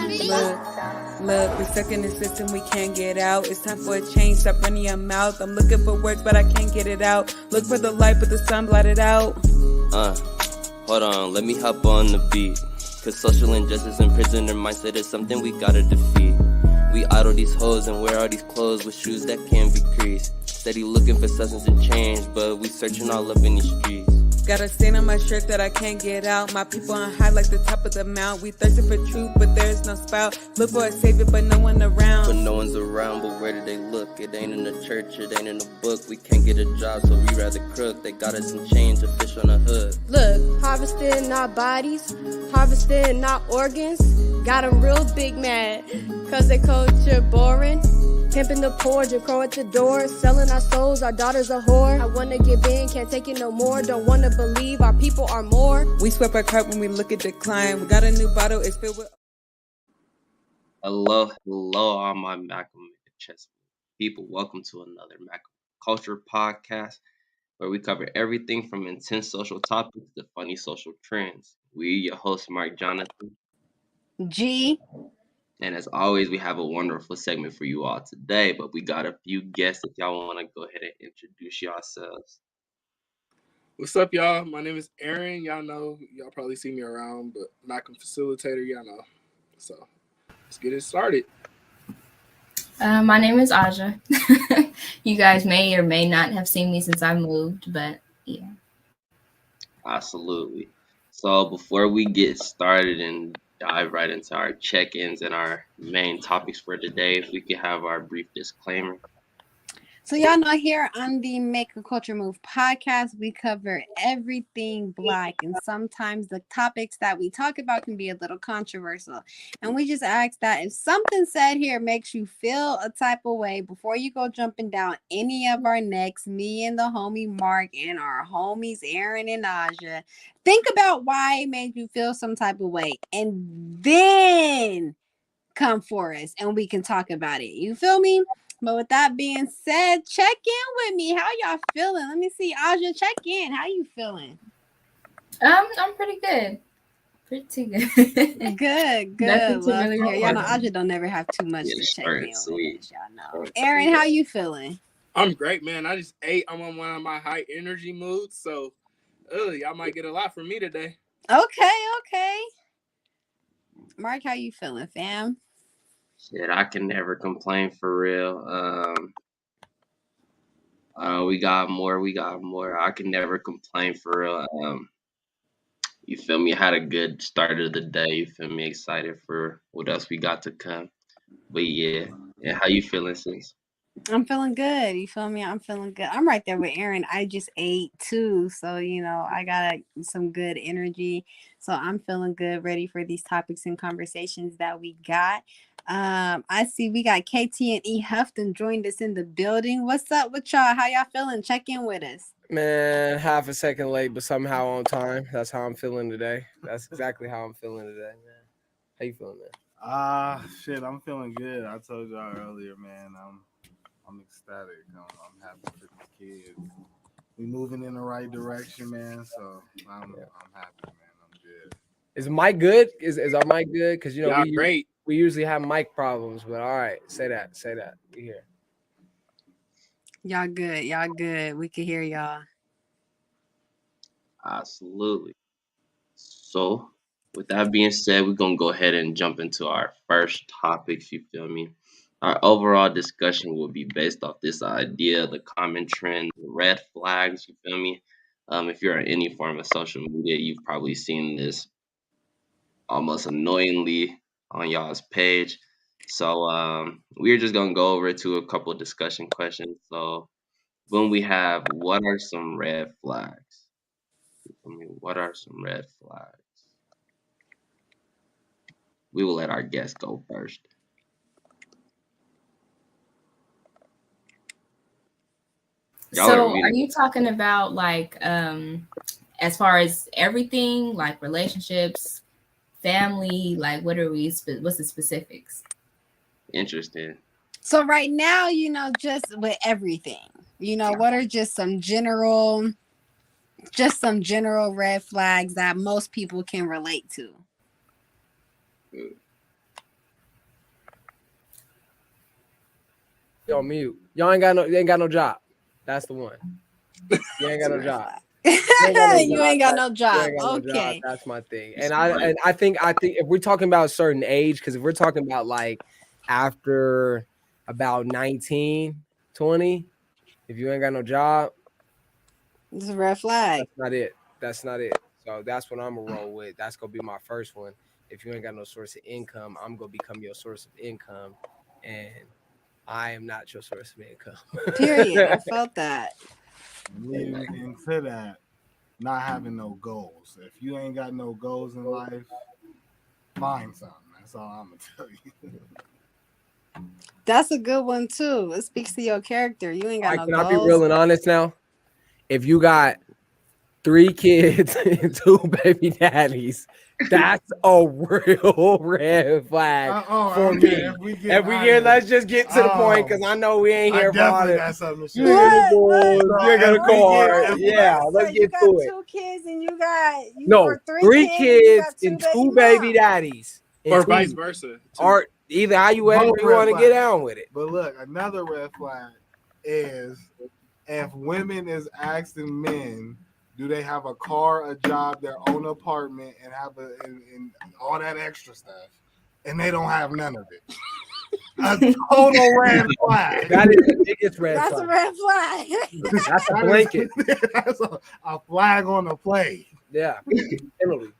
Look, we stuck in the system, we can't get out. It's time for a change, stop running your mouth. I'm looking for words, but I can't get it out. Look for the light, but the sun blotted out. Hold on, let me hop on the beat. Cause social injustice and prisoner mindset is something we gotta defeat. We idle these hoes and wear all these clothes with shoes that can't be creased. Steady looking for substance and change, but we searching all up in these streets. Got a stain on my shirt that I can't get out. My people on high like the top of the mount. We thirsting for truth, but there's no spout. Look for a savior, but no one around. But no one's around, but where do they look? It ain't in the church, it ain't in the book. We can't get a job, so we rather crook. They got us in chains, a fish on the hood. Look, harvesting not bodies, harvesting not organs. Got them real big mad, cause they culture boring. Pimping the poor, Jim Crow at the door. Selling our souls, our daughters a whore. I wanna give in, can't take it no more. Don't wanna believe our people are more. We swept our cup when we look at decline. We got a new bottle, it's filled with... Hello, all my Malcolm chess people. Welcome to another Malcolm Culture podcast, where we cover everything from intense social topics to funny social trends. We your host, Mark Jonathan. G. And as always, we have a wonderful segment for you all today, but we got a few guests if y'all want to go ahead and introduce yourselves. What's up, y'all? My name is Aaron. Y'all know, y'all probably see me around, but Malcolm Facilitator, y'all know. So let's get it started. My name is Aja. You guys may or may not have seen me since I moved, but yeah. Absolutely. So before we get started and dive right into our check-ins and our main topics for today, if we could have our brief disclaimer. So y'all know here on the Make a Culture Move podcast, we cover everything Black, and sometimes the topics that we talk about can be a little controversial. And we just ask that if something said here makes you feel a type of way, before you go jumping down any of our necks, me and the homie Mark and our homies Aaron and Aja, think about why it made you feel some type of way, and then come for us and we can talk about it. You feel me? But with that being said, check in with me. How y'all feeling? Let me see. Aja, check in. How you feeling? I'm pretty good. Pretty good. Good. Love to hear. Y'all know Aja don't never have too much to check in with. Y'all know. Aaron, how you feeling? I'm great, man. I just ate. I'm on one of my high energy moods, so y'all might get a lot from me today. Okay. Mark, how you feeling, fam? Shit, I can never complain for real. We got more. I can never complain for real. You feel me? I had a good start of the day. You feel me? Excited for what else we got to come. But yeah, how you feeling, sis? I'm feeling good. You feel me? I'm feeling good. I'm right there with Aaron. I just ate too. So, I got some good energy. So I'm feeling good, ready for these topics and conversations that we got. I see we got KT and E Hufton joined us in the building. What's up with y'all? How y'all feeling? Check in with us. Man, half a second late, but somehow on time. That's how I'm feeling today. That's exactly how I'm feeling today, man. How you feeling, man? Shit, I'm feeling good. I told y'all earlier, man. I'm ecstatic. I'm happy for these kids. We moving in the right direction, man. So I'm happy, man. I'm good. Is Mike good? Is our mic good? Because Great. We usually have mic problems, but all right, say that. We here. Y'all good. We can hear y'all. Absolutely. So, with that being said, we're gonna go ahead and jump into our first topics. You feel me? Our overall discussion will be based off this idea, the common trend, the red flags. You feel me? If you're on any form of social media, you've probably seen this almost annoyingly on y'all's page. So we're just gonna go over to a couple of discussion questions. So when we have, what are some red flags? What are some red flags? We will let our guests go first. So are you talking about like as far as everything, like relationships, family, like what's the specifics? Interesting. So right now, just with everything, what are just some general red flags that most people can relate to? on mute. Y'all ain't got no job. That's the one. You ain't got no job. You ain't got no job. Okay. That's my thing. And I think if we're talking about a certain age, because if we're talking about like after about 19, 20, if you ain't got no job, it's a red flag. That's not it. So that's what I'm gonna roll with. That's gonna be my first one. If you ain't got no source of income, I'm gonna become your source of income, and I am not your source of income. Period. I felt that. Leading into that, not having no goals. If you ain't got no goals in life, find something. That's all I'm gonna tell you. That's a good one too. It speaks to your character. You ain't got no goals. Can I be real and honest now? If you got 3 kids and 2 baby daddies, that's a real red flag for me. If we get, let's just get to the point, because I know we ain't here for all it. You ain't got a car. Yeah, let's get to it. 2 kids and you got 3 kids and 2 baby daddies, or vice versa. Or either how you want to get down with it. But look, another red flag is if women is asking men, do they have a car, a job, their own apartment, and have and all that extra stuff, and they don't have none of it? A total red flag. That is the biggest red flag. That's a red flag. That's a blanket. That's a flag on the play. Yeah, penalty.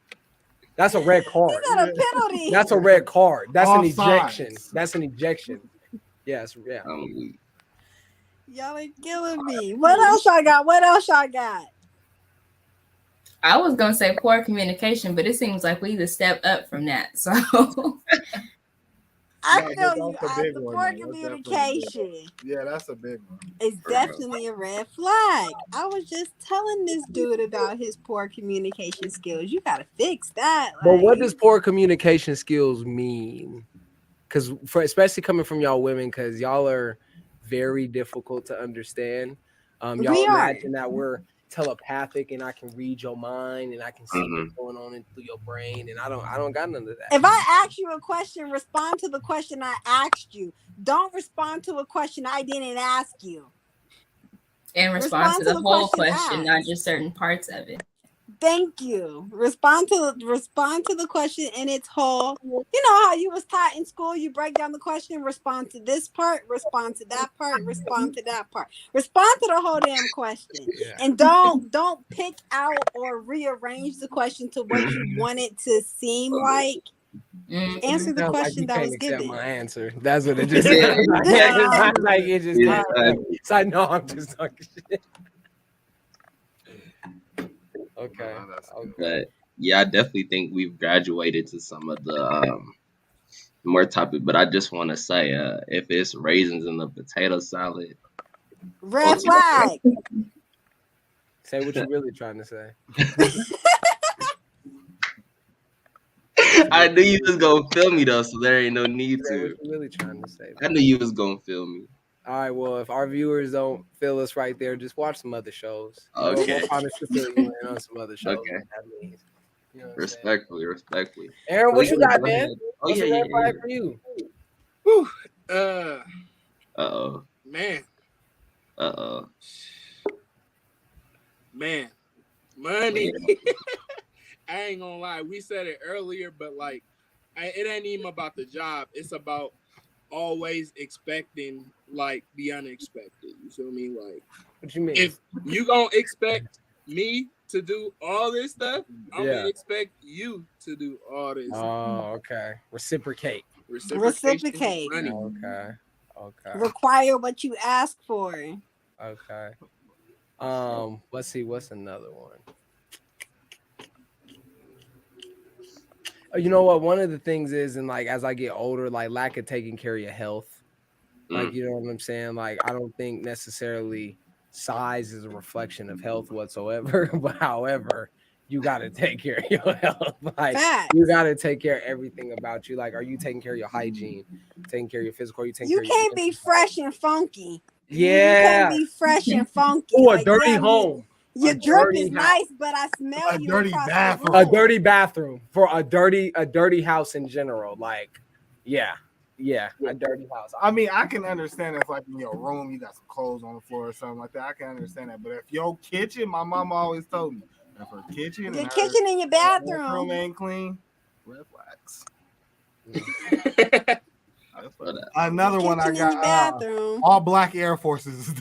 That's a red card. That's not a penalty. That's a red card. That's All an ejection. sides. That's an ejection. Yes, yeah. Y'all are killing me. What else I got? I was gonna say poor communication, but it seems like we need to step up from that. So I feel you. The poor communication. Yeah, that's a big one. It's definitely a red flag. I was just telling this dude about his poor communication skills. You gotta fix that. But what does poor communication skills mean? Because especially coming from y'all women, because y'all are very difficult to understand. Y'all imagine that we're telepathic and I can read your mind and I can see what's going on through your brain, and I don't got none of that. If I ask you a question, respond to the question I asked you. Don't respond to a question I didn't ask you. And respond to the whole question, not just certain parts of it. Thank you. Respond to the question in its whole. You know how you was taught in school, you break down the question, respond to this part, respond to that part, respond to that part. Respond to the whole damn question. Yeah. And don't pick out or rearrange the question to what you want it to seem like. Answer the question that was given. My answer. That's what it just is. Like it just it's like, no, I'm just talking shit. Okay. But yeah, I definitely think we've graduated to some of the more topic. But I just want to say, if it's raisins in the potato salad, red flag. Say what you're really trying to say. I knew you was gonna feel me though, so there ain't no need to. What you really trying to say? I knew you was gonna feel me. All right, well, if our viewers don't feel us right there, just watch some other shows. Okay. We'll honestly fill you in on some other shows. Okay. That means, you know respectfully. Aaron, what you got, man? What's a red flag for you? Whew. Uh-oh. Man. Uh-oh. Man. Money. I ain't gonna lie. We said it earlier, but like, it ain't even about the job. It's about always expecting like the unexpected. You feel me? Like, what you mean? If you gonna expect me to do all this stuff, I'm gonna expect you to do all this. Oh, okay. Reciprocate. Okay. Require what you ask for. Okay. Let's see. What's another one? You know what? One of the things is, and like as I get older, like lack of taking care of your health. Like, you know what I'm saying? Like, I don't think necessarily size is a reflection of health whatsoever. But however, you gotta take care of your health. Like, you gotta take care of everything about you. Like, are you taking care of your hygiene? Taking care of your physical? You can't be fresh and funky. Yeah. You can't be fresh and funky. Oh, a dirty home. Your drip is nice, but I smell you. Dirty bathroom. A dirty bathroom for a dirty house in general. Like, yeah. Yeah, a dirty house. I mean, I can understand if like in your room you got some clothes on the floor or something like that. I can understand that. But if your kitchen, my mama always told me, if her kitchen and Your her kitchen and your bathroom. ain't clean, red flags. But, Another one I Kitchen in your got bathroom. all black Air Forces.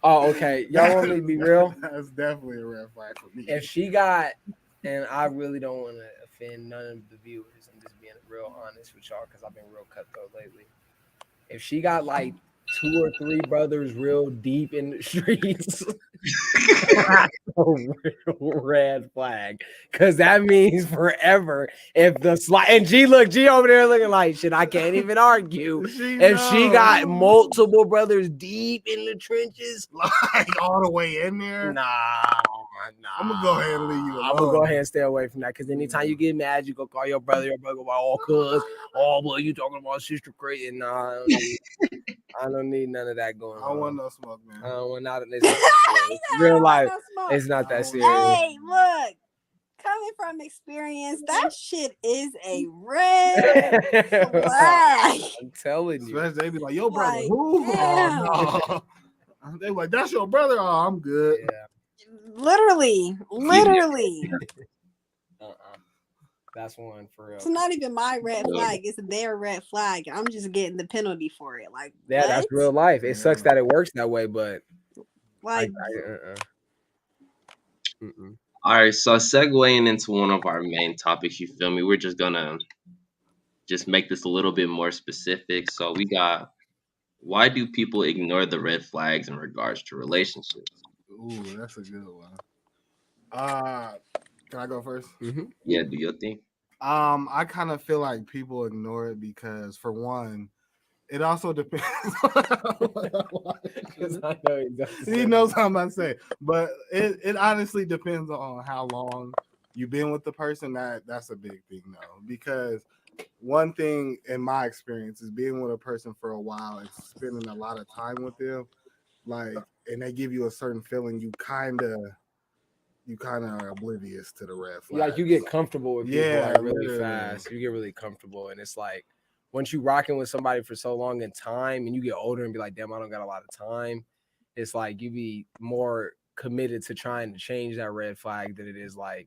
Oh, okay. Y'all want me to be real? That's definitely a red flag for me. If she got, and I really don't want to offend none of the viewers, I'm just being real honest with y'all because I've been real cutthroat lately. If she got like 2 or 3 brothers real deep in the streets, that's a real red flag. Because that means forever. If the and G over there looking like shit, I can't even argue. If she got multiple brothers deep in the trenches, like all the way in there, nah. I'm gonna go ahead and leave you alone. I'm gonna go ahead and stay away from that because anytime you get mad, you go call your brother about all cuz, oh boy, you talking about sister crazy. Nah, I don't need none of that going on. I don't want no smoke, man. I don't want none of this. Real life, it's not that serious. Hey, look, coming from experience, that shit is a red flag. I'm telling you. Especially they be like, yo, brother, Like, who? damn. Oh, no. They like, that's your brother? Oh, I'm good. Yeah. Literally. That's one for real. It's not even my red flag. It's their red flag. I'm just getting the penalty for it. Like, yeah, what? that's real life. It sucks that it works that way, but like, all right, so segueing into one of our main topics, you feel me? We're just gonna make this a little bit more specific. So we got, why do people ignore the red flags in regards to relationships? Ooh, that's a good one. Can I go first? Mm-hmm. Yeah, do your thing. I kind of feel like people ignore it because, for one, it also depends. I know he knows how I'm about to say, but it honestly depends on how long you've been with the person. That's a big thing, though, because one thing in my experience is being with a person for a while and spending a lot of time with them, like, and they give you a certain feeling, you kind of are oblivious to the red flags. Like you get comfortable with people like really literally. fast. You get really comfortable, and it's like once you rocking with somebody for so long in time, and you get older and be like, damn, I don't got a lot of time. It's like you be more committed to trying to change that red flag than it is like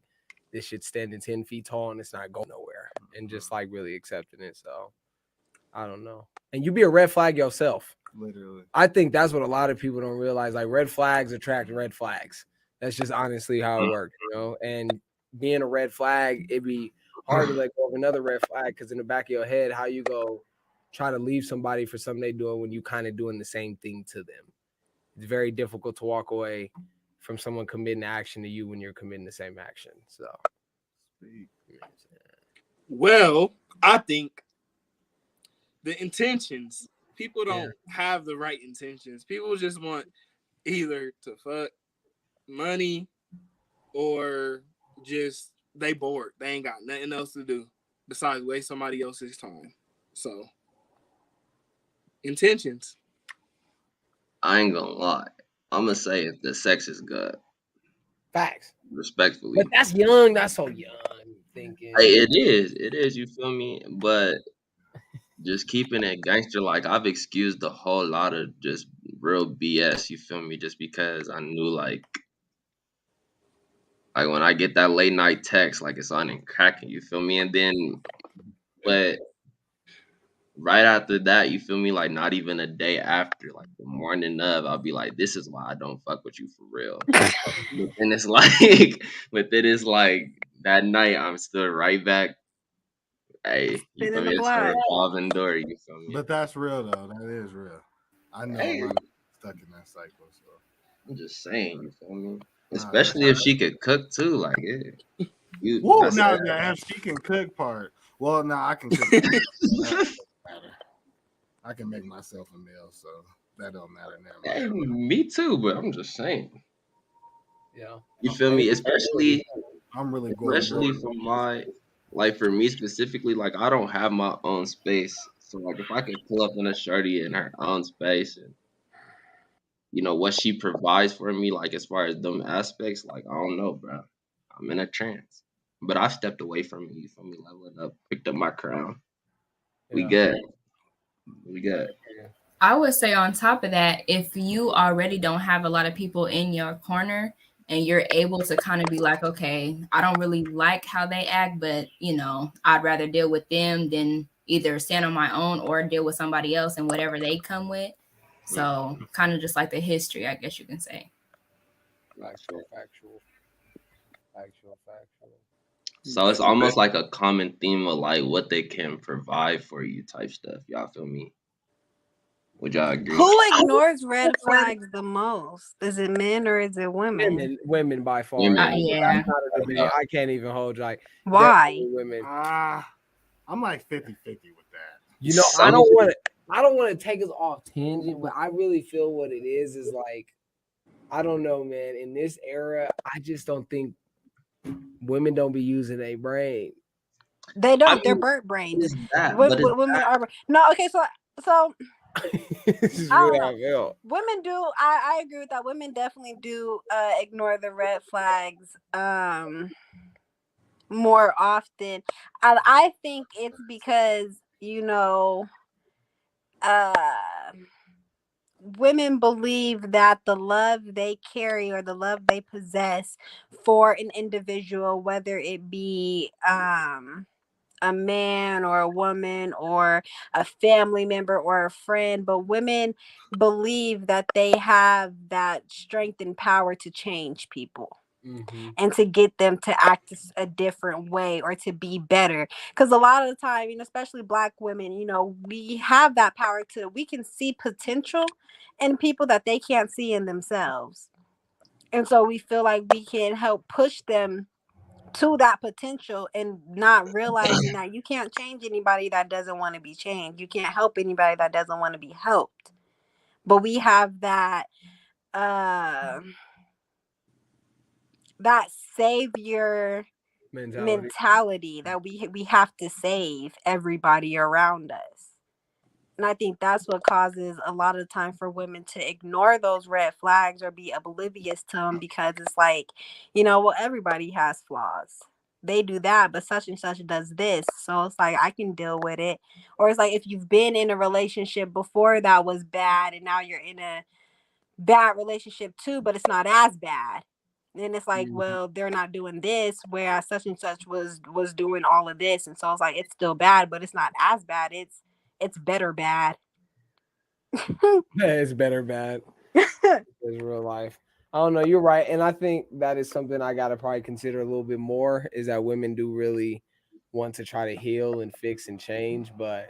this shit's standing 10 feet tall and it's not going nowhere, and just like really accepting it. So I don't know. And you be a red flag yourself. Literally. I think that's what a lot of people don't realize. Like red flags attract red flags. That's just honestly how it works, you know. And being a red flag, it'd be hard to let go of another red flag because in the back of your head, how you go try to leave somebody for something they doing when you kind of doing the same thing to them. It's very difficult to walk away from someone committing action to you when you're committing the same action. So, well, I think the intentions. People don't have the right intentions. People just want either to fuck, money, or just they bored. They ain't got nothing else to do besides waste somebody else's time. So intentions. I ain't gonna lie. I'm gonna say if the sex is good. Facts. Respectfully. But that's young. That's so young. Thinking. Hey, it is. You feel me? But just keeping it gangster, like I've excused a whole lot of just real BS. You feel me? Just because I knew like when I get that late night text, like it's on and cracking. You feel me? And then, but right after that, you feel me? Like not even a day after, like the morning of, I'll be like, "This is why I don't fuck with you for real." And it's like, but then it's like that night, I'm still right back. Hey, you feel me? It's a revolving door. You feel me? But that's real though. That is real. I know a lot of stuck in that cycle. So I'm just saying, you feel me? Especially if she could cook too, like it. Whoa, now if she can cook part. Well, now I can cook. I can make myself a meal, so that don't matter now. Hey, me too, but I'm just saying. Yeah. You feel me? Especially I'm really good. Especially for my, like for me specifically, like I don't have my own space. So like if I could pull up on a shorty in her own space and you know what she provides for me, like as far as them aspects, like I don't know, bro. I'm in a trance. But I stepped away from it. You feel me? Leveling up, picked up my crown. We Yeah. good. We good. I would say on top of that, if you already don't have a lot of people in your corner and you're able to kind of be like, okay, I don't really like how they act, but you know, I'd rather deal with them than either stand on my own or deal with somebody else and whatever they come with. So kind of just like the history, I guess you can say. Factual. So it's almost like a common theme of like what they can provide for you type stuff. Y'all feel me? Would y'all agree? Who ignores red flags the most? Is it men or is it women? Women by far. Women. Yeah. I can't even hold like Why? women. I'm like 50-50 with that. You know, I don't want to take us off tangent, but I really feel what it is like, I don't know, man. In this era, I just don't think women don't be using their brain. They don't. They're bird brained. Women are no. Okay, so This is really how I feel. Women do. I agree with that. Women definitely do ignore the red flags more often. I think it's because, you know, women believe that the love they carry or the love they possess for an individual, whether it be a man or a woman or a family member or a friend, but women believe that they have that strength and power to change people. Mm-hmm. And to get them to act a different way or to be better. Because a lot of the time, you know, especially Black women, you know, we have that power we can see potential in people that they can't see in themselves. And so we feel like we can help push them to that potential and not realizing that you can't change anybody that doesn't want to be changed. You can't help anybody that doesn't want to be helped. But we have that that savior mentality that we have to save everybody around us. And I think that's what causes a lot of time for women to ignore those red flags or be oblivious to them, because it's like, you know, well, everybody has flaws. They do that, but such and such does this. So it's like, I can deal with it. Or it's like if you've been in a relationship before that was bad and now you're in a bad relationship too, but it's not as bad. And it's like, well, they're not doing this, whereas such and such was doing all of this. And so it's like, it's still bad, but it's not as bad. It's better bad. It's better bad. It's real life. I don't know. You're right. And I think that is something I got to probably consider a little bit more, is that women do really want to try to heal and fix and change. But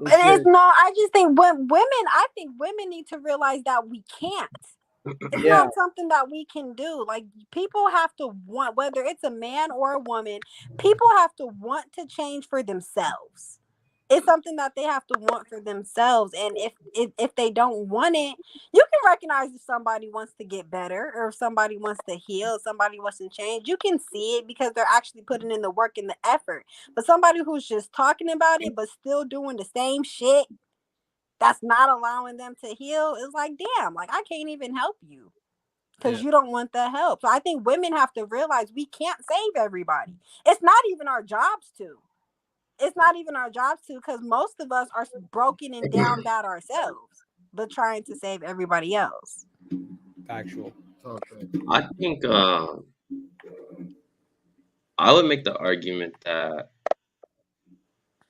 it's not. I just think women need to realize that we can't. It's not something that we can do. Like, people have to want, whether it's a man or a woman, people have to want to change for themselves. It's something that they have to want for themselves. And if they don't want it, you can recognize if somebody wants to get better or if somebody wants to heal, somebody wants to change. You can see it because they're actually putting in the work and the effort. But somebody who's just talking about it but still doing the same shit, that's not allowing them to heal, is like, damn, like, I can't even help you because you don't want the help. So I think women have to realize we can't save everybody. It's not even our jobs to. It's not even our jobs to, because most of us are broken and down bad ourselves, but trying to save everybody else. Factual. I think I would make the argument that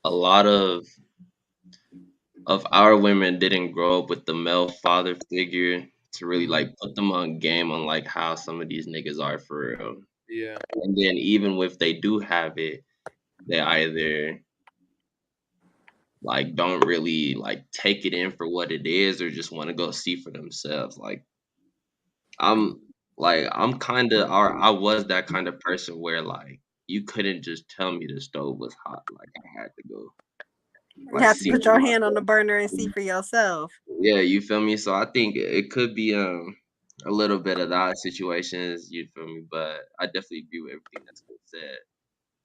a lot of our women didn't grow up with the male father figure to really like put them on game on like how some of these niggas are for real. Yeah. And then even if they do have it, they either like don't really like take it in for what it is or just want to go see for themselves. Like I'm kind of, or I was that kind of person where like you couldn't just tell me the stove was hot. Like I had to go. You have to put your hand on the burner and see for yourself. Yeah, you feel me? So I think it could be a little bit of that situations, you feel me? But I definitely agree with everything that's been said.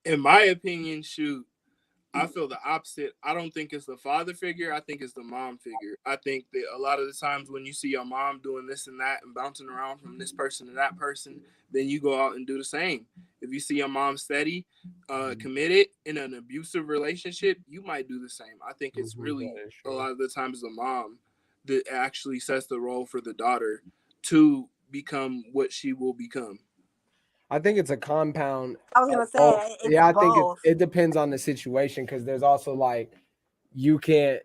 In my opinion, shoot, I feel the opposite. I don't think it's the father figure. I think it's the mom figure. I think that a lot of the times when you see your mom doing this and that and bouncing around from this person to that person, then you go out and do the same. If you see your mom steady, committed in an abusive relationship, you might do the same. I think it's really a lot of the times the mom that actually sets the role for the daughter to become what she will become. I think it's a compound. I was gonna say, I think it depends on the situation, because there's also like you can't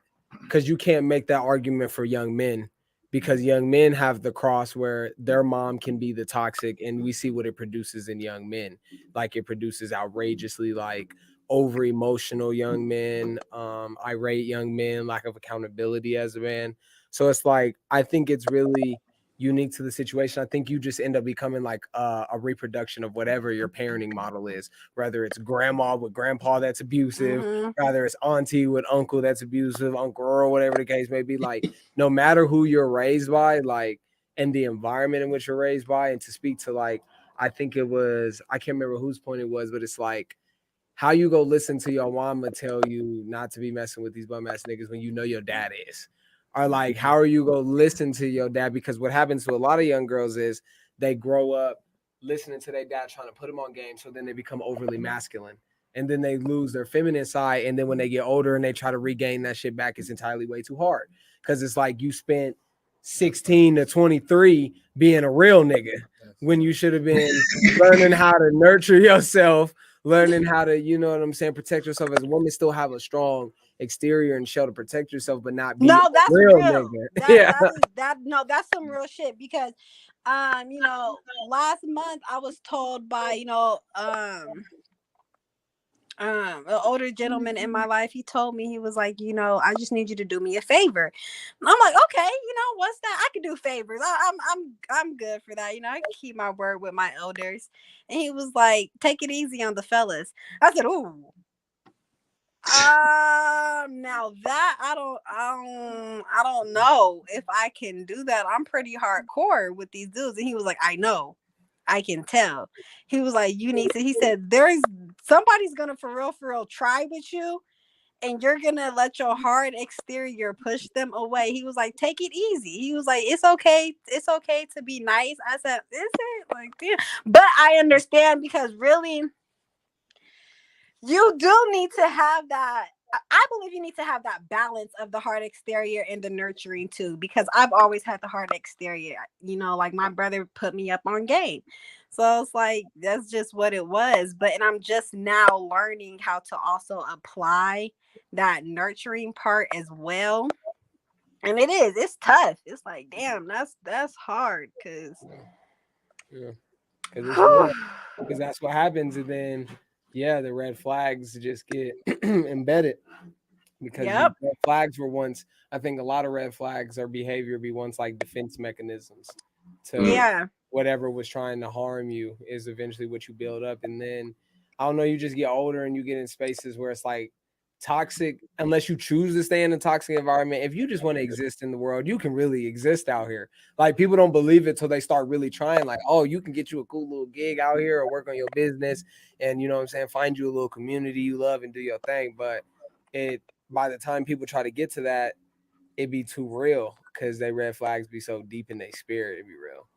make that argument for young men, because young men have the cross where their mom can be the toxic, and we see what it produces in young men. Like it produces outrageously like over emotional young men, irate young men, lack of accountability as a man. So it's like I think it's really unique to the situation. I think you just end up becoming like a reproduction of whatever your parenting model is, whether it's grandma with grandpa that's abusive, whether it's auntie with uncle that's abusive, uncle or whatever the case may be. Like no matter who you're raised by, like, and the environment in which you're raised by. And to speak to like, I think it was, I can't remember whose point it was, but it's like how you go listen to your mama tell you not to be messing with these bum ass niggas when you know your dad is. Or like, how are you going to listen to your dad? Because what happens to a lot of young girls is they grow up listening to their dad trying to put them on game. So then they become overly masculine, and then they lose their feminine side. And then when they get older and they try to regain that shit back, it's entirely way too hard. Because it's like you spent 16 to 23 being a real nigga when you should have been learning how to nurture yourself, learning how to, you know what I'm saying, protect yourself. As a woman, still have a strong exterior and shell to protect yourself, but not be that's real. Nigga. That's some real shit. Because you know, last month I was told by, you know, an older gentleman in my life. He told me, he was like, you know, I just need you to do me a favor. And I'm like, okay, you know, what's that? I can do favors. I'm good for that. You know, I can keep my word with my elders. And he was like, take it easy on the fellas. I said, ooh. Now that I don't know if I can do that. I'm pretty hardcore with these dudes. And he was like, I know, I can tell. He was like, you need to, he said, somebody's gonna for real try with you, and you're gonna let your hard exterior push them away. He was like, take it easy. He was like, it's okay to be nice. I said, is it? Like, yeah. But I understand, because really, you do need to have that. I believe you need to have that balance of the hard exterior and the nurturing too, because I've always had the hard exterior. You know, like my brother put me up on game. So it's like, that's just what it was. And I'm just now learning how to also apply that nurturing part as well. And it's tough. It's like, damn, that's hard. Because that's what happens. And then the red flags just get embedded, because red flags were once, I think a lot of red flags or behavior be once like defense mechanisms to whatever was trying to harm you, is eventually what you build up. And then I don't know, you just get older and you get in spaces where it's like toxic, unless you choose to stay in a toxic environment. If you just want to exist in the world, you can really exist out here. Like, people don't believe it till they start really trying. Like, oh, you can get you a cool little gig out here or work on your business, and you know what I'm saying, find you a little community you love and do your thing. But by the time people try to get to that, it be too real, because they red flags be so deep in their spirit. It be real.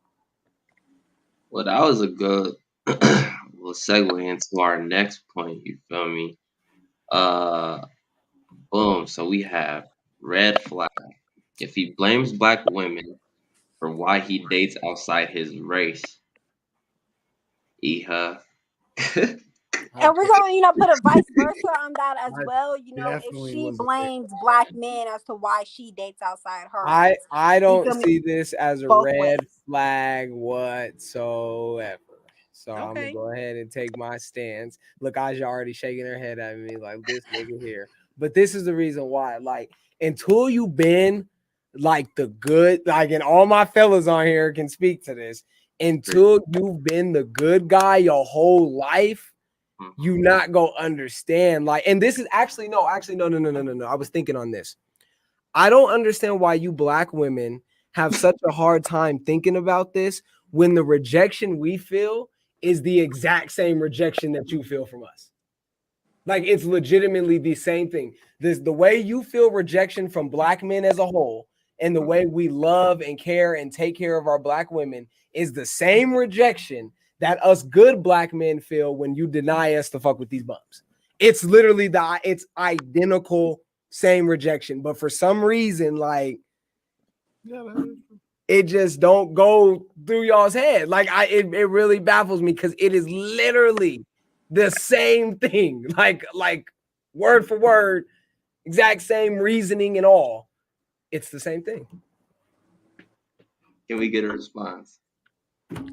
Well, that was a good little segue into our next point. You feel me? Boom. So we have red flag. If he blames black women for why he dates outside his race, and we're gonna, you know, put a vice versa on that as well. You know, if she blames black men as to why she dates outside her race, I don't see this as a red flag whatsoever. So I'm gonna go ahead and take my stance. Look, Aja already shaking her head at me like, this nigga here. But this is the reason why. Like, until you've been like the good, like, and all my fellas on here can speak to this, until you've been the good guy your whole life, you not gonna understand. Like, and this is actually no. I was thinking on this. I don't understand why you black women have such a hard time thinking about this, when the rejection we feel is the exact same rejection that you feel from us. Like it's legitimately the same thing. The way you feel rejection from black men as a whole, and the way we love and care and take care of our black women is the same rejection that us good black men feel when you deny us to fuck with these bums. It's literally it's identical, same rejection. But for some reason, like, it just don't go through y'all's head. Like it really baffles me because it is literally the same thing. Like word for word, exact same reasoning and all. It's the same thing. Can we get a response? I'm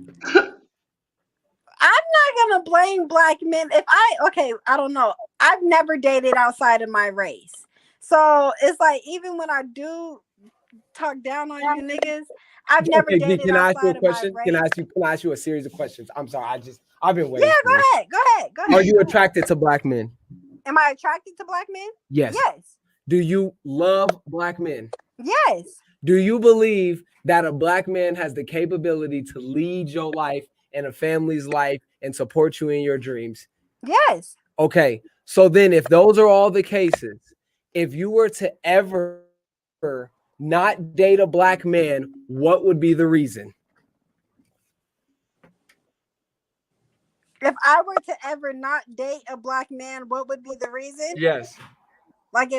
not gonna blame black men. I don't know. I've never dated outside of my race. So it's like, even when I do talk down on you niggas, I've never dated outside of my race. Can I ask you a series of questions? I'm sorry, I've been waiting. Yeah, go ahead. Are you attracted to black men? Am I attracted to black men? Yes. Yes. Do you love black men? Yes. Do you believe that a black man has the capability to lead your life and a family's life and support you in your dreams? Yes. Okay. So then if those are all the cases, if you were to ever not date a black man, what would be the reason? If I were to ever not date a black man, what would be the reason? Yes. Like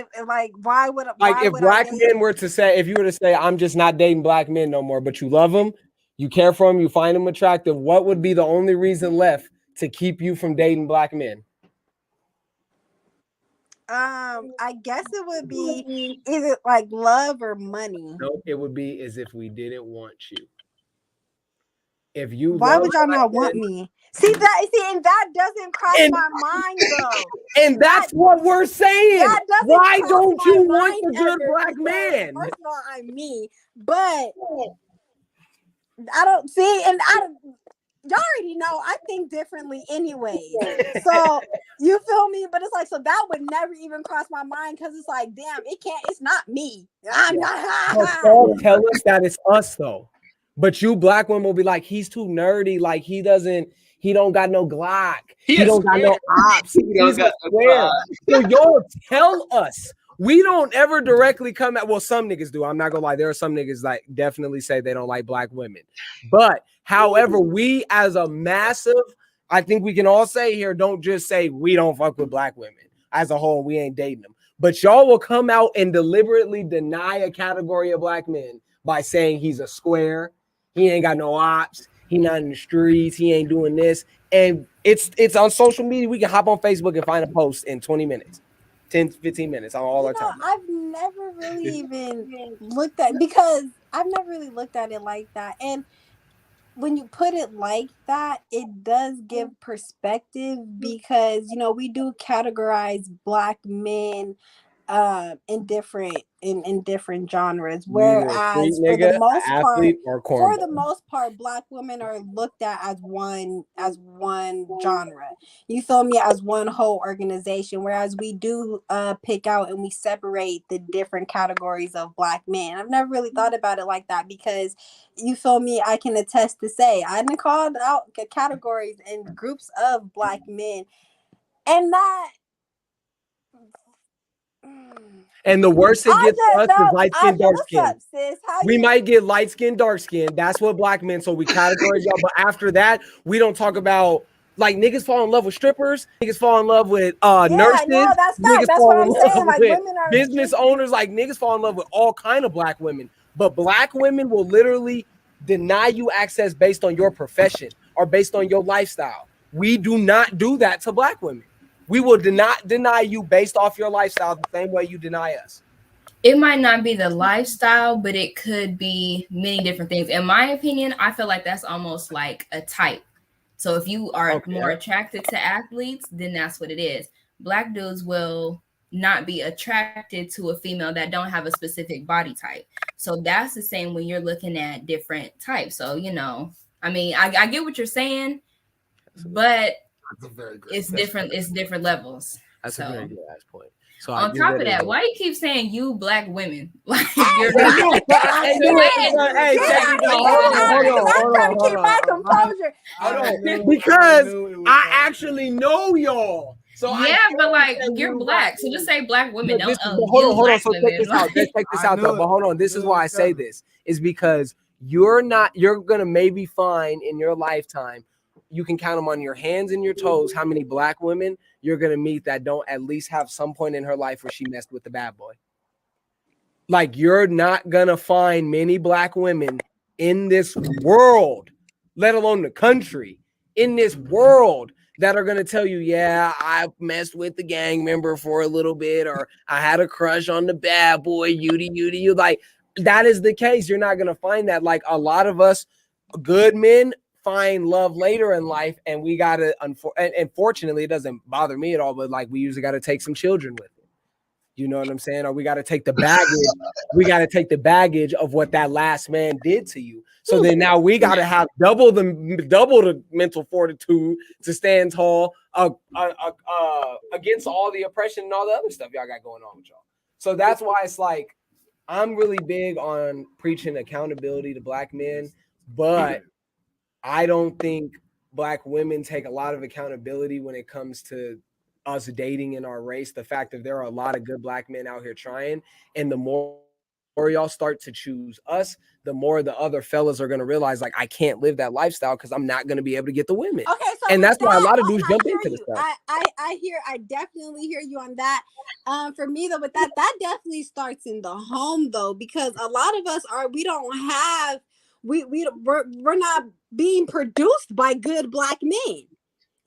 why would if black men were to say, if you were to say, I'm just not dating black men no more, but you love them, you care for them, you find them attractive, what would be the only reason left to keep you from dating black men? I guess it would be either like love or money. No, it would be as if we didn't want you. If you why would y'all not want me? See, and that doesn't cross my mind though. And that's what we're saying. Why don't you want the good black man? First of all, I'm me, but I don't see, and y'all already know I think differently anyway. So you feel me? But it's like, so that would never even cross my mind because it's like, damn, it's not me. I'm not. Tell us that it's us though. But you black women will be like, he's too nerdy. Like he don't got no Glock. He don't got no ops. He's a square. So y'all tell us. We don't ever directly come at, well, some niggas do. I'm not gonna lie. There are some niggas that definitely say they don't like black women. But however, we as a massive, I think we can all say here, don't just say we don't fuck with black women. As a whole, we ain't dating them. But y'all will come out and deliberately deny a category of black men by saying he's a square. He ain't got no ops. He not in the streets. He ain't doing this. And it's on social media. We can hop on Facebook and find a post in 20 minutes, 10, 15 minutes on all our time. I've never really even looked at, because I've never really looked at it like that. And when you put it like that, it does give perspective because, we do categorize black men in different genres, whereas for the most part black women are looked at as one genre, you feel me, as one whole organization, whereas we do pick out and we separate the different categories of black men. I've never really thought about it like that because, you feel me, I can attest to say I didn't call out categories and groups of black men, and that. And the worst it gets for us is light skin, dark skin. We might get light skin, dark skin. That's what black men. So we categorize y'all. But after that, we don't talk about, like, niggas fall in love with strippers. Niggas fall in love with nurses. No, that's what I'm saying. Like, women are business owners. Like, niggas fall in love with all kind of black women. But black women will literally deny you access based on your profession or based on your lifestyle. We do not do that to black women. We will not deny you based off your lifestyle the same way you deny us. It might not be the lifestyle, but it could be many different things. In my opinion, I feel like that's almost like a type. So if you are more attracted to athletes, then that's what it is. Black dudes will not be attracted to a female that don't have a specific body type. So that's the same when you're looking at different types. So, I mean, I get what you're saying, but it's different. It's different levels. That's a very good ass point. So on top of that, why you keep saying you black women? Like you're not. Because I actually know y'all. So yeah, but like you're black, so just say black women. Don't hold on. So check this out. Let's check this out though. But hold on. This is why I say this is because you're gonna maybe find in your lifetime, you can count them on your hands and your toes how many black women you're gonna meet that don't at least have some point in her life where she messed with the bad boy. Like you're not gonna find many black women in this world, let alone the country, in this world that are gonna tell you, yeah, I messed with the gang member for a little bit, or I had a crush on the bad boy, you like that is the case. You're not gonna find that. Like a lot of us good men find love later in life, and we gotta and fortunately it doesn't bother me at all, but like we usually gotta take some children with it. You know what I'm saying? Or we got to take the baggage. We got to take the baggage of what that last man did to you. So then now we got to have double the mental fortitude to stand tall against all the oppression and all the other stuff y'all got going on with y'all. So that's why it's like I'm really big on preaching accountability to black men, but I don't think black women take a lot of accountability when it comes to us dating in our race. The fact that there are a lot of good black men out here trying, and the more y'all start to choose us, the more the other fellas are going to realize like I can't live that lifestyle because I'm not going to be able to get the women. Okay, so and that's why a lot of dudes jump into this stuff. I definitely hear you on that. For me though, but that definitely starts in the home though, because a lot of us we're not being produced by good black men.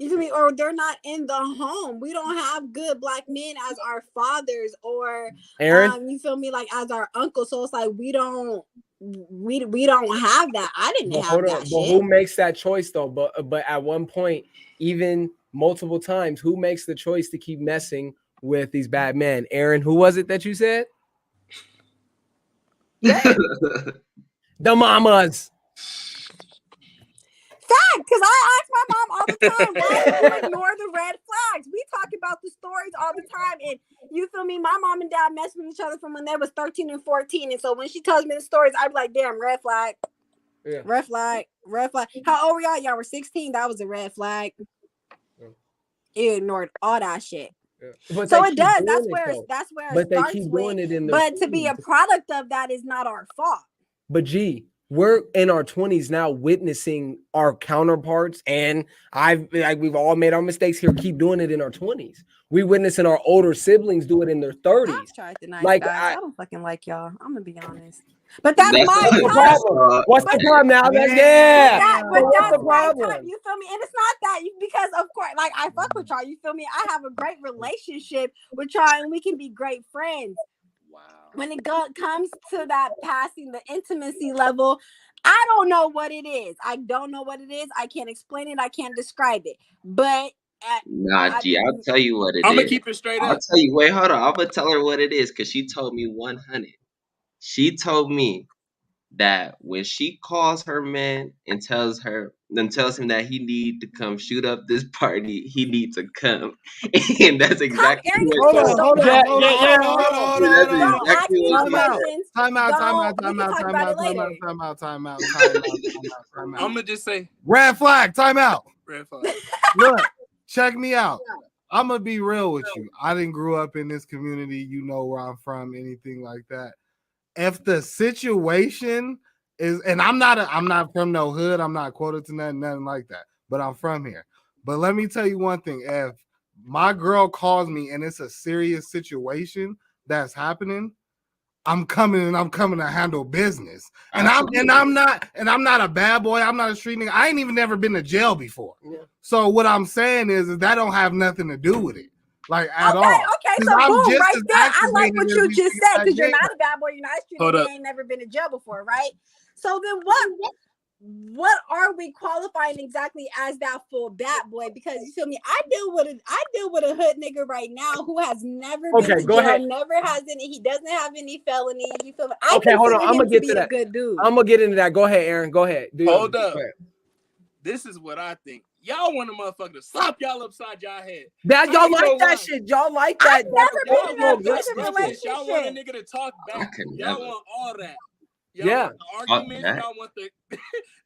You feel me? Or they're not in the home. We don't have good black men as our fathers, or Aaron, you feel me, like as our uncles. So it's like we don't have that. I didn't have that shit. But who makes that choice though? But at one point, even multiple times, who makes the choice to keep messing with these bad men? Aaron, who was it that you said? The mamas. Fact, because I ask my mom all the time, why do you ignore the red flags? We talk about the stories all the time, and you feel me? My mom and dad messed with each other from when they was 13 and 14, and so when she tells me the stories, I be like, damn, red flag, red flag. How old were y'all? Y'all were 16. That was a red flag. You ignored all that shit. But so it does. That's where but it starts they keep with. doing it in but to be a product of that is not our fault. But G, we're in our 20s now witnessing our counterparts, and we've all made our mistakes here, keep doing it in our 20s. We witnessing our older siblings do it in their 30s. I've tried the nice guys. I don't fucking like y'all. I'm gonna be honest. But that's my problem. What's the problem now? What's the problem? You feel me? And it's not that because of course, like I fuck with y'all. You feel me? I have a great relationship with y'all, and we can be great friends. When it comes to that passing the intimacy level, I don't know what it is. I don't know what it is. I can't explain it. I can't describe it. But G, I'll tell you what it is. I'm gonna keep it straight up. I'll tell you. Wait, hold on. I'm gonna tell her what it is because she told me 100. She told me that when she calls her man and tells him that he need to come shoot up this party, he needs to come. And that's exactly what Hold on. Time out. I'm gonna just say red flag, time out. Red flag. Look, check me out. I'm gonna be real with you. I didn't grow up in this community, you know where I'm from, anything like that. If the situation is, and I'm not from no hood, I'm not quoted to nothing like that, but I'm from here. But let me tell you one thing: if my girl calls me and it's a serious situation that's happening, I'm coming to handle business. And I'm not a bad boy. I'm not a street nigga. I ain't even never been to jail before. Yeah. So what I'm saying is that don't have nothing to do with it. Like at all. Okay, so boom, right there. I like what you just said because you're not a bad boy, you're not a street nigga, you ain't never been to jail before, right? So then what are we qualifying exactly as that full bad boy? Because you feel me, I deal with a hood nigga right now who has never been to jail, never has any, he doesn't have any felonies. You feel me? Hold on, I'm gonna get to that. Good dude. I'm gonna get into that. Go ahead, Aaron. Go ahead. Hold up. This is what I think. Y'all want a motherfucker to slap y'all upside y'all head. That y'all like that shit. Y'all like that. I've never been in a relationship. Y'all want a nigga to talk back. Y'all want all that. Y'all want the arguments, that. y'all want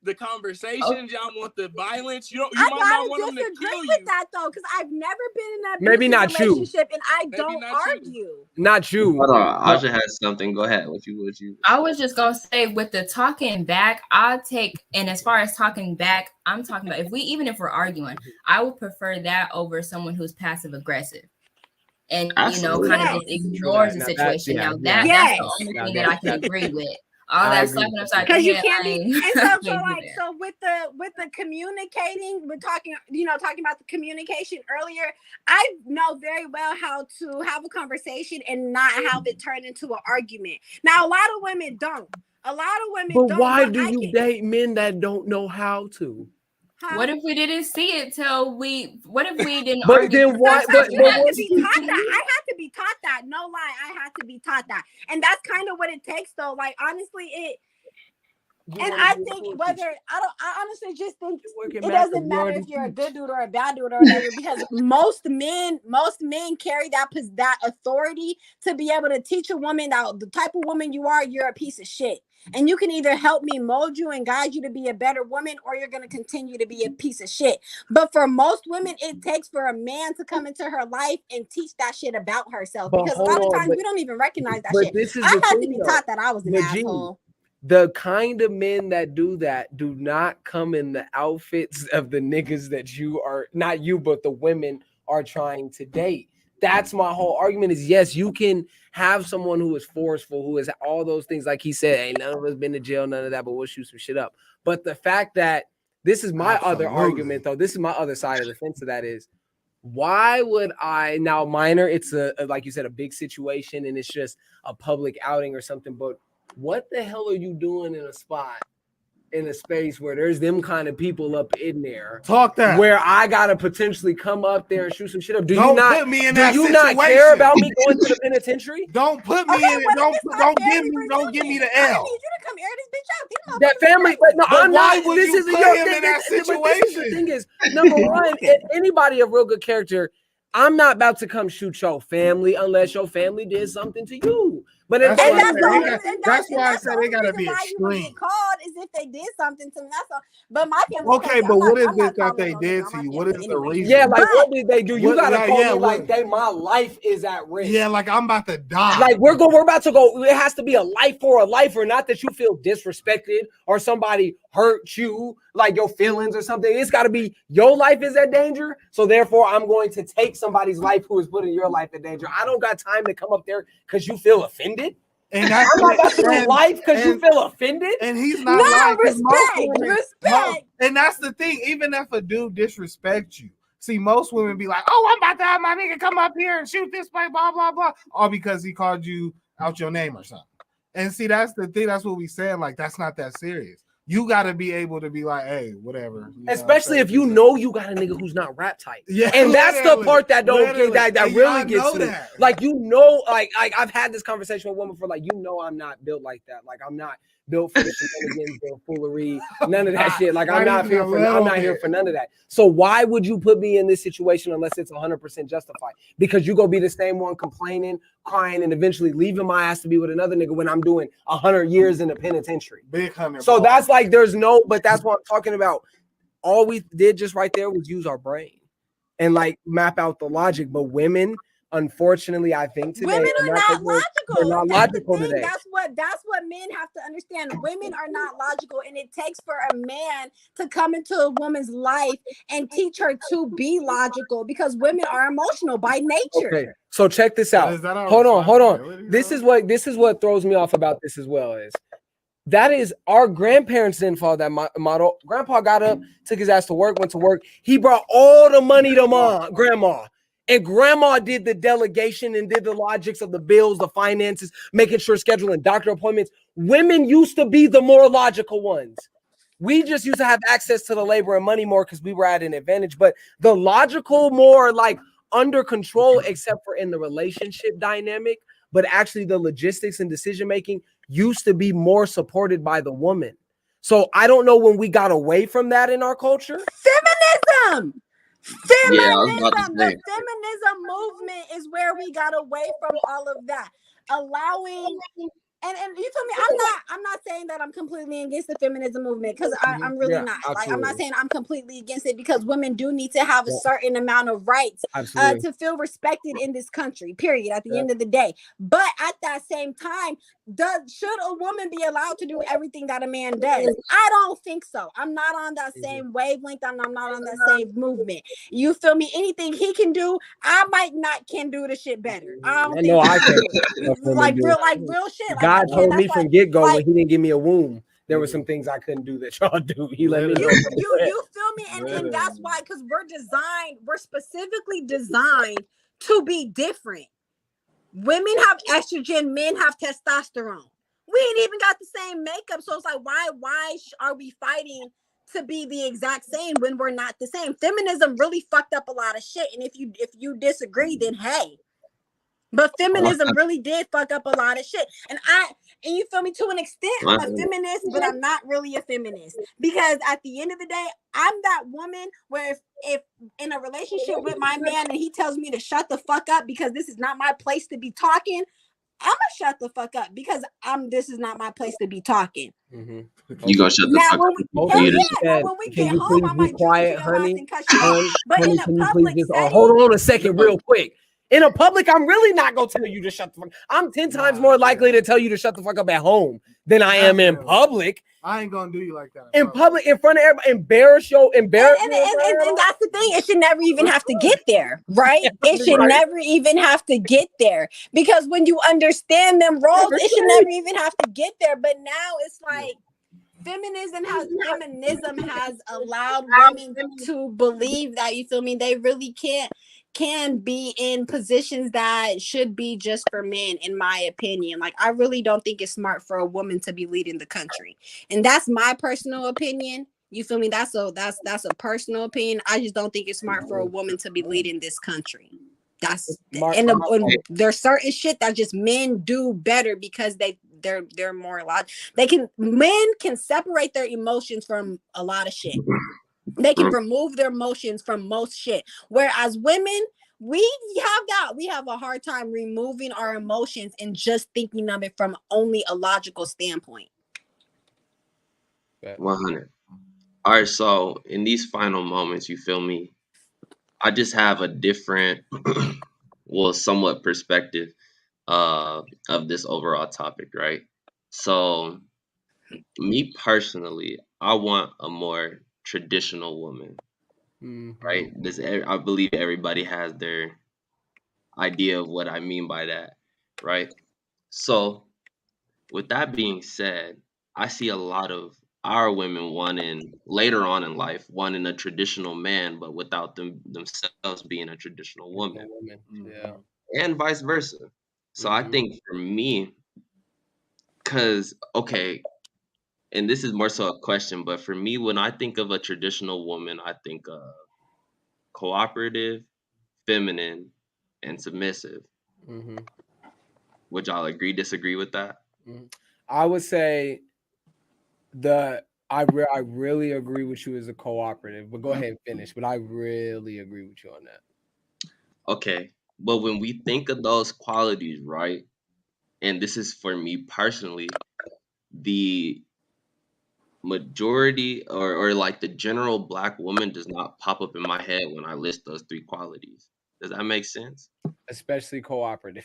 the conversations, y'all want the violence. You I might not gotta want them to disagree kill with you. that though, because I've never been in an Maybe abusive not you. relationship, and I Maybe don't not you. argue. Not you. Hold on, Aja has something. Go ahead. What you? I was just gonna say with the talking back, I'll take, and as far as talking back, I'm talking about if we're arguing, I would prefer that over someone who's passive aggressive. And Absolutely. kind of just ignores the Now situation. that's That's Yes. the only Now thing that I can agree with. All I that agree slapping with upside the Because you head, can't I be, ain't- and I so can't do like that. so with the communicating, we're talking about the communication earlier. I know very well how to have a conversation and not have it turn into an argument. Now a lot of women don't. But why do you date men that don't know how to? What if we didn't see it till we? What if we didn't? But argue then why? But you have to what's be taught that. I had to be taught that. No lie, I had to be taught that, and that's kind of what it takes, though. Like honestly, I think I honestly just think it doesn't matter if you're a good dude or a bad dude or whatever, because most men carry that authority to be able to teach a woman that the type of woman you are, you're a piece of shit. And you can either help me mold you and guide you to be a better woman, or you're going to continue to be a piece of shit. But for most women, it takes for a man to come into her life and teach that shit about herself. Because a lot of times we don't even recognize that shit. I had to be taught that I was an asshole. The kind of men that do that do not come in the outfits of the niggas that you are, not you, but the women are trying to date. That's my whole argument is, yes, you can have someone who is forceful, who is all those things. Like he said, ain't none of us been to jail, none of that, but we'll shoot some shit up. But the fact that this is my other argument, though, this is my other side of the fence of that is, why would I now minor? It's a like you said, a big situation and it's just a public outing or something. But what the hell are you doing in a spot, in a space where there's them kind of people up in there? Talk that. Where I gotta potentially come up there and shoot some shit up. Do Don't you not put me in do that you situation. not care about me going to the penitentiary? Don't put me in it. Don't give me the I L. need you to come air this bitch out. That family, but no, But I'm why not. would This you isn't put your him thing. in that But this is the situation? thing is, number one, anybody of real good character, I'm not about to come shoot your family unless your family did something to you. But That's why I that's said the they gotta only be reason why you would extreme. get called is if they did something to me. That's all. But my family. Okay, but what is it that they did to you? What is the reason? Yeah, like what did they do? You gotta call me what? like my life is at risk. Yeah, like I'm about to die. Like we're about to go. It has to be a life for a lifer, not that you feel disrespected or somebody hurt you, like your feelings or something. It's got to be your life is at danger. So therefore, I'm going to take somebody's life who is putting your life in danger. I don't got time to come up there because you feel offended. And I'm not about to do life because you feel offended. And he's not lying. Respect. And that's the thing. Even if a dude disrespects you, see, most women be like, "Oh, I'm about to have my nigga come up here and shoot this way, blah blah blah," all because he called you out your name or something. And see, that's the thing. That's what we saying. Like, that's not that serious. You got to be able to be like, hey, whatever. Especially if you know you got a nigga who's not rap type. Yeah, and that's the part that don't get that really gets to me. That. Like, you know, like I've had this conversation with a woman for like, you know, I'm not built like that. Like, I'm not built for the shenanigans, the foolery, none of that shit. Like, I'm not here for none of that. So why would you put me in this situation unless it's 100% justified? Because you go be the same one complaining, crying, and eventually leaving my ass to be with another nigga when I'm doing 100 years in the penitentiary. Big 100. So that's like, there's no, but that's what I'm talking about. All we did just right there was use our brain and like map out the logic. But women, unfortunately, I think today women are not logical. They're not logical today. That's what men have to understand. Women are not logical, and it takes for a man to come into a woman's life and teach her to be logical because women are emotional by nature. Okay, so check this out. Hold on. This is what throws me off about this as well is that is our grandparents didn't follow that model. Grandpa got up, took his ass to work, went to work. He brought all the money to grandma. And grandma did the delegation and did the logics of the bills, the finances, making sure scheduling doctor appointments. Women used to be the more logical ones. We just used to have access to the labor and money more because we were at an advantage. But the logical, more like under control, except for in the relationship dynamic, but actually the logistics and decision making used to be more supported by the woman. So I don't know when we got away from that in our culture. Feminism. The feminism movement is where we got away from all of that. Allowing And you feel me? I'm not saying that I'm completely against the feminism movement, because I'm really not. Like, I'm not saying I'm completely against it, because women do need to have a certain amount of rights to feel respected in this country, period, at the end of the day. But at that same time, should a woman be allowed to do everything that a man does? I don't think so. I'm not on that same wavelength. I'm not on that same movement. You feel me? Anything he can do, I might not can do the shit better. I don't think I can. like real shit. God told me from get-go, when he didn't give me a womb, there were some things I couldn't do that y'all do. He let me know. You feel me? And that's why, because we're specifically designed to be different. Women have estrogen, men have testosterone. We ain't even got the same makeup, so it's like, why are we fighting to be the exact same when we're not the same? Feminism really fucked up a lot of shit, and if you disagree, then hey. But feminism really did fuck up a lot of shit. And you feel me, to an extent, I'm a feminist, but I'm not really a feminist. Because at the end of the day, I'm that woman where if in a relationship with my man and he tells me to shut the fuck up because this is not my place to be talking, I'm gonna shut the fuck up because this is not my place to be talking. Mm-hmm. You gonna shut the fuck up? When we get home, I might quiet, drink honey. and cut you off. But in a public setting, hold on a second, real quick. In a public, I'm really not gonna tell you to shut the fuck up. I'm 10 times more likely to tell you to shut the fuck up at home than I am in public. I ain't gonna do you like that. In public, in front of everybody, embarrass. And that's the thing. It should never even have to get there, right? It should never even have to get there, because when you understand them roles, it should never even have to get there. But now it's like feminism has allowed women to believe that, you feel me, they really can be in positions that should be just for men, in my opinion. Like, I really don't think it's smart for a woman to be leading the country, and that's my personal opinion. You feel me? That's a personal opinion. I just don't think it's smart for a woman to be leading this country. That's and there's certain shit that just men do better because they're more logical. Men can separate their emotions from a lot of shit. They can remove their emotions from most shit. Whereas women, we have a hard time removing our emotions and just thinking of it from only a logical standpoint. 100. All right, so in these final moments, you feel me, I just have a different, somewhat perspective of this overall topic, right? So, me personally, I want a more traditional woman, right? I believe everybody has their idea of what I mean by that, right? So, with that being said, I see a lot of our women wanting later on in life wanting a traditional man, but without themselves being a traditional woman. Yeah. And vice versa. So I think for me, because and this is more so a question, but for me, when I think of a traditional woman, I think of cooperative, feminine, and submissive. Would y'all agree, disagree with that? I would say I really agree with you as a cooperative, but go ahead and finish. But I really agree with you on that. Okay, but when we think of those qualities, right? And this is for me personally, the majority or like the general Black woman does not pop up in my head when I list those three qualities. Does that make sense? Especially cooperative.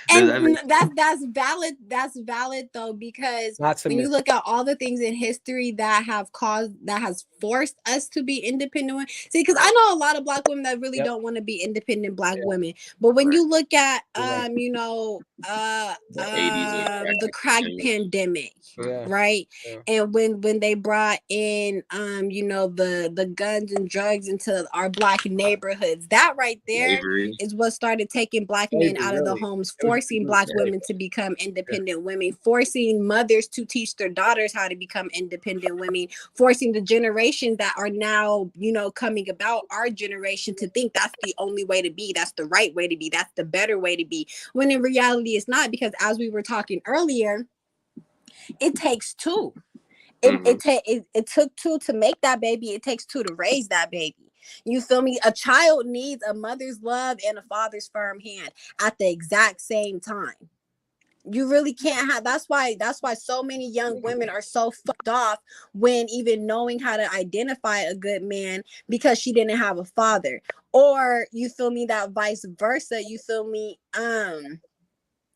And that's valid though, because when you look at all the things in history that has forced us to be independent. See, because I know a lot of Black women that really don't want to be independent Black women, but when you look at the crack pandemic, right? And when they brought in the guns and drugs into our Black neighborhoods, that right there is what started taking Black men out of the homes, forcing Black women to become independent women, forcing mothers to teach their daughters how to become independent women, forcing the generations that are now, coming about, our generation, to think that's the only way to be, that's the right way to be, that's the better way to be, when in reality it's not, because as we were talking earlier, it takes two. It took two to make that baby. It takes two to raise that baby. You feel me? A child needs a mother's love and a father's firm hand at the exact same time. You really can't have. That's why so many young women are so fucked off when even knowing how to identify a good man, because she didn't have a father. Or you feel me, that vice versa, you feel me,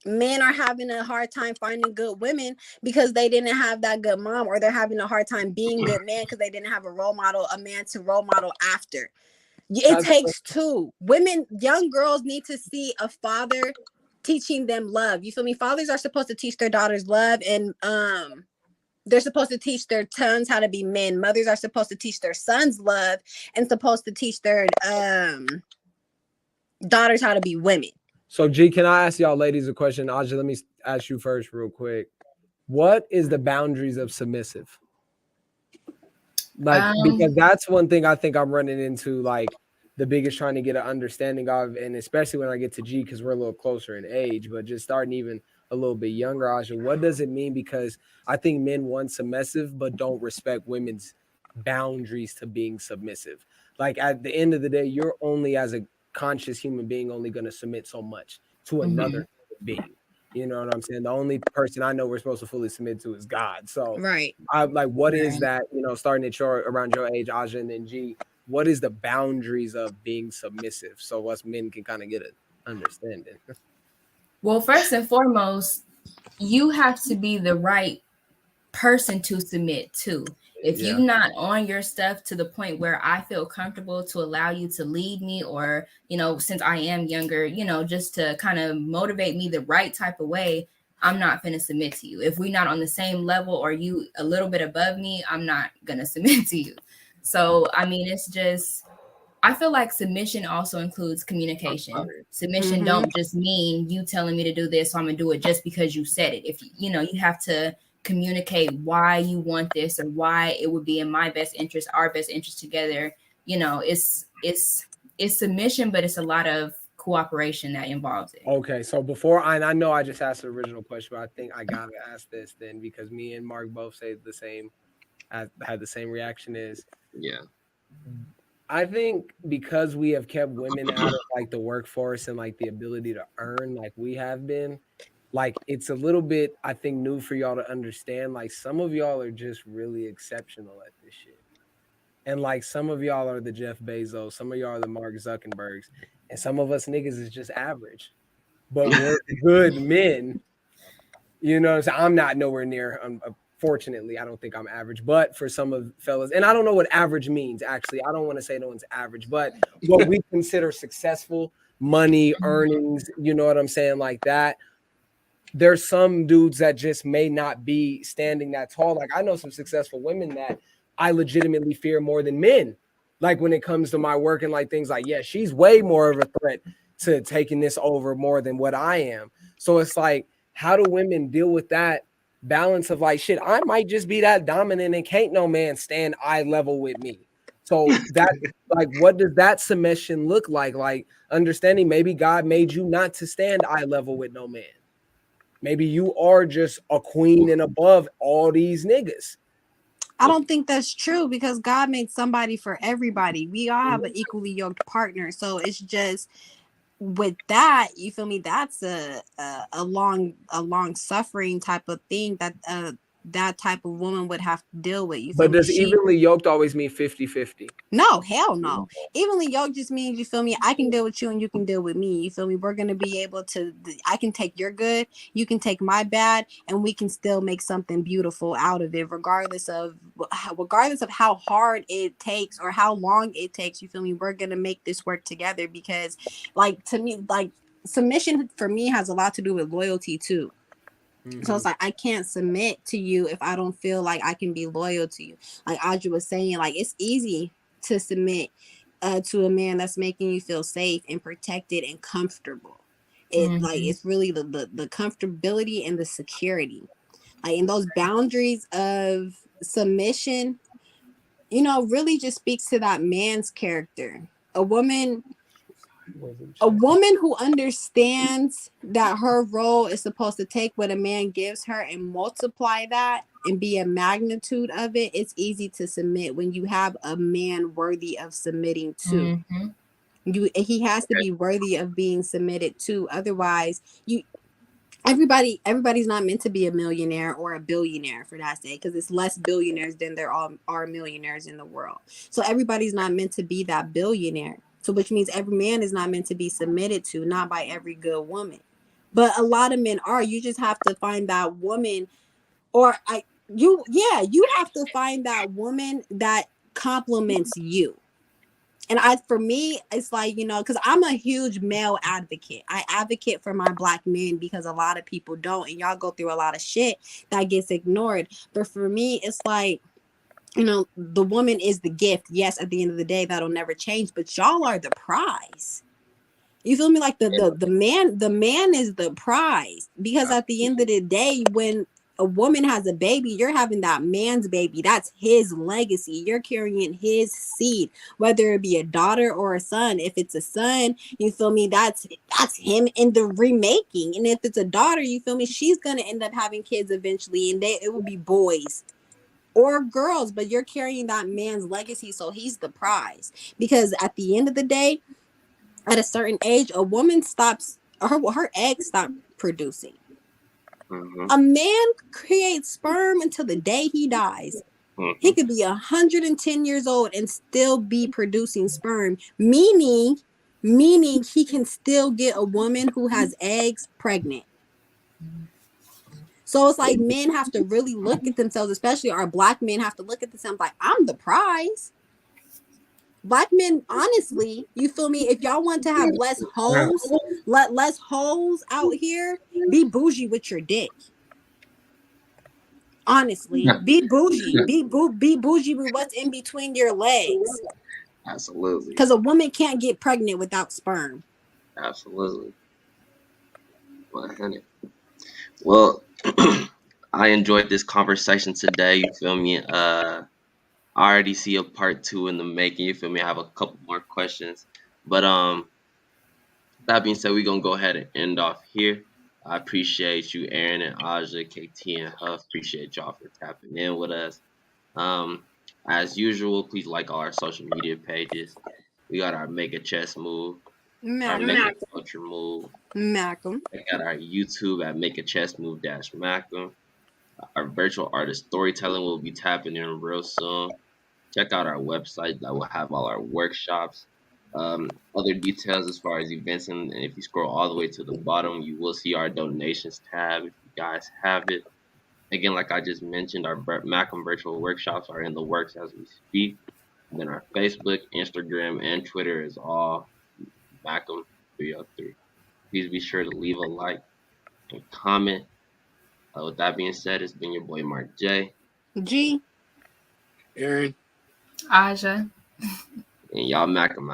men are having a hard time finding good women because they didn't have that good mom, or they're having a hard time being good man because they didn't have a man to role model after. It takes two. Women, young girls need to see a father teaching them love. You feel me? Fathers are supposed to teach their daughters love, and they're supposed to teach their sons how to be men. Mothers are supposed to teach their sons love, and supposed to teach their daughters how to be women. So, G, can I ask y'all ladies a question? Aja, let me ask you first real quick. What is the boundaries of submissive? Like, because that's one thing I think I'm running into, like, the biggest trying to get an understanding of, and especially when I get to G, because we're a little closer in age, but just starting even a little bit younger, Aja, what does it mean? Because I think men want submissive, but don't respect women's boundaries to being submissive. Like, at the end of the day, you're only, as a conscious human being, only going to submit so much to another being. You know what I'm saying? The only person I know we're supposed to fully submit to is God. So, right. I like, what is that? You know, starting at around your age, Aja, and then G, what is the boundaries of being submissive, so us men can kind of get an understanding? Well, first and foremost, you have to be the right person to submit to. If you're not on your stuff to the point where I feel comfortable to allow you to lead me, or, you know, since I am younger, you know, just to kind of motivate me the right type of way, I'm not going to submit to you. If we're not on the same level, or you a little bit above me, I'm not going to submit to you. So, I mean, it's just, I feel like submission also includes communication. Submission don't just mean you telling me to do this, so I'm going to do it just because you said it. If you know, you have to communicate why you want this, or why it would be in my best interest, our best interest together. You know, it's submission, but it's a lot of cooperation that involves it. Okay, so before I know I just asked the original question, but I think I gotta ask this then, because me and Mark both say the same, had the same reaction. Is I think because we have kept women out of like the workforce and like the ability to earn, like we have been, like, it's a little bit, I think, new for y'all to understand. Like, some of y'all are just really exceptional at this shit. And like, some of y'all are the Jeff Bezos, some of y'all are the Mark Zuckerbergs, and some of us niggas is just average. But we're good men. You know, so I'm not nowhere near, fortunately, I don't think I'm average, but for some of fellas, and I don't know what average means, actually. I don't want to say no one's average, but what we consider successful, money, earnings, you know what I'm saying, like that. There's some dudes that just may not be standing that tall. Like, I know some successful women that I legitimately fear more than men. Like, when it comes to my work and like things, like, yeah, she's way more of a threat to taking this over more than what I am. So it's like, how do women deal with that balance of like, shit, I might just be that dominant and can't no man stand eye level with me. So that, like, what does that submission look like? Like, understanding maybe God made you not to stand eye level with no man. Maybe you are just a queen and above all these niggas. I don't think that's true, because God made somebody for everybody. We all have an equally yoked partner. So it's just, with that, you feel me, that's a long suffering type of thing that that type of woman would have to deal with. You feel but me? Does evenly yoked always mean 50-50? No, hell no. Evenly yoked just means, you feel me, I can deal with you and you can deal with me. You feel me? We're going to be able to, I can take your good, you can take my bad, and we can still make something beautiful out of it, regardless of how hard it takes or how long it takes. You feel me? We're going to make this work together, because, like, to me, like, submission for me has a lot to do with loyalty too. So it's like, I can't submit to you if I don't feel like I can be loyal to you. Like Audrey was saying, like, it's easy to submit to a man that's making you feel safe and protected and comfortable. It like, it's really the comfortability and the security, like, and those boundaries of submission, you know, really just speaks to that man's character. A woman who understands that her role is supposed to take what a man gives her and multiply that and be a magnitude of it, it's easy to submit when you have a man worthy of submitting to. He has to be worthy of being submitted to. Otherwise, everybody's not meant to be a millionaire or a billionaire for that sake, because it's less billionaires than there are millionaires in the world. So everybody's not meant to be that billionaire. So which means every man is not meant to be submitted to, not by every good woman. But a lot of men are. You just have to find that woman, you have to find that woman that compliments you. And for me, it's like, because I'm a huge male advocate. I advocate for my Black men because a lot of people don't. And y'all go through a lot of shit that gets ignored. But for me, it's like, the woman is the gift. Yes, at the end of the day, that'll never change. But y'all are the prize. You feel me? Like the man is the prize. Because at the end of the day, when a woman has a baby, you're having that man's baby. That's his legacy. You're carrying his seed, whether it be a daughter or a son. If it's a son, you feel me? That's him in the remaking. And if it's a daughter, you feel me? She's gonna end up having kids eventually, and it will be boys or girls. But you're carrying that man's legacy, so he's the prize. Because at the end of the day, at a certain age, a woman stops, her eggs stop producing. Mm-hmm. A man creates sperm until the day he dies. Mm-hmm. He could be 110 years old and still be producing sperm, meaning he can still get a woman who has eggs pregnant. So it's like men have to really look at themselves, especially our Black men have to look at themselves like, I'm the prize. Black men, honestly, you feel me? If y'all want to have less hoes, let less hoes out here, be bougie with your dick. Honestly, be bougie. Be bougie with what's in between your legs. Absolutely. Because a woman can't get pregnant without sperm. Absolutely. 100. Well, I enjoyed this conversation today. You feel me? I already see a part 2 in the making. You feel me? I have a couple more questions, but that being said, we're gonna go ahead and end off here. I appreciate you, Aaron and Aja, KT and Huff. Appreciate y'all for tapping in with us. As usual, please like all our social media pages. We got our Make a Chess Move, our Make a Culture Move. Macam. We got our YouTube at Make a Chess Move Macam. Our virtual artist storytelling will be tapping in real soon. Check out our website that will have all our workshops. Other details as far as events, and if you scroll all the way to the bottom, you will see our donations tab if you guys have it. Again, like I just mentioned, our Macam virtual workshops are in the works as we speak. And then our Facebook, Instagram, and Twitter is all Macam 303. Please be sure to leave a like and comment. With that being said, it's been your boy Mark J. G. Aaron. Aja. And y'all Macam